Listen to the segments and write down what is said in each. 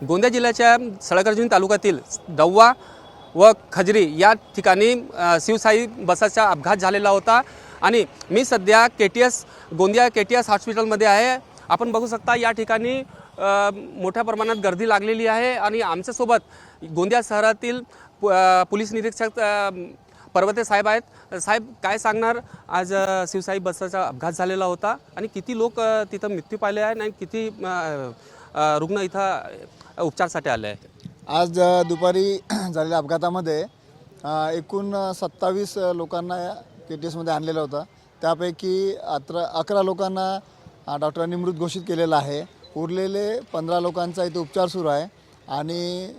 गोंदिया जिल्ह्याच्या सळगर्जुनी तालुक्यातील दौवा व खजरी या ठिकाणी शिवसाई बसचा अपघात झालेला होता आणि मी सध्या गोंदिया KTS हॉस्पिटलमध्ये आहे। आपण बघू शकता या ठिकाणी मोठ्या प्रमाणात गर्दी लागलेली आहे आणि आमच्यासोबत गोंदिया शहरातील पोलीस निरीक्षक पर्वते साहेब आहेत। साहेब, काय सांगणार, आज शिवसाई बसचा अपघात झालेला होता आणि किती लोक तिथं मृत्यू पावले आहेत आणि किती रुग्ण इथं उपचारासाठी आले आहेत? आज दुपारी झालेल्या अपघातामध्ये एकूण 27 लोकांना KTSमध्ये आणलेलं होतं। त्यापैकी 11 लोकांना डॉक्टरांनी मृत घोषित केलेलं आहे। उरलेले 15 लोकांचा इथे उपचार सुरू आहे आणि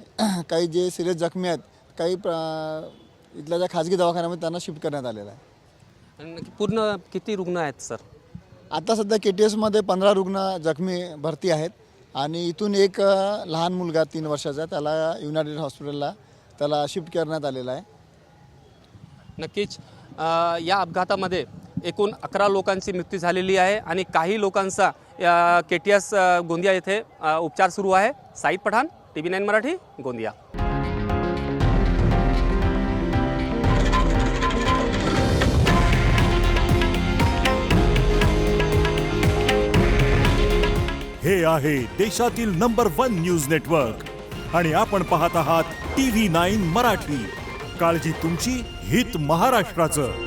काही जे सिरियस जखमी आहेत काही इथल्या ज्या खाजगी दवाखान्यामध्ये त्यांना शिफ्ट करण्यात आलेलं आहे। आणि पूर्ण किती रुग्ण आहेत सर? आता सध्या KTSमध्ये 15 रुग्ण जखमी भरती आहेत आणि इथून एक लहान मुलगा 3 वर्षाचा त्याला युनायटेड हॉस्पिटलला त्याला शिफ्ट करण्यात आलेला आहे। नक्कीच या अपघातामध्ये एकूण 11 लोकांची मृत्यू झालेली आहे आणि काही लोकांचा KTS गोंदिया येथे उपचार सुरू आहे। साईद पठाण, TV9 मराठी, गोंदिया। हे आहे देशातील नंबर 1 न्यूज नेटवर्क आणि आपण पाहत आहात TV9 मराठी। काळजी तुमची, हित महाराष्ट्राचं।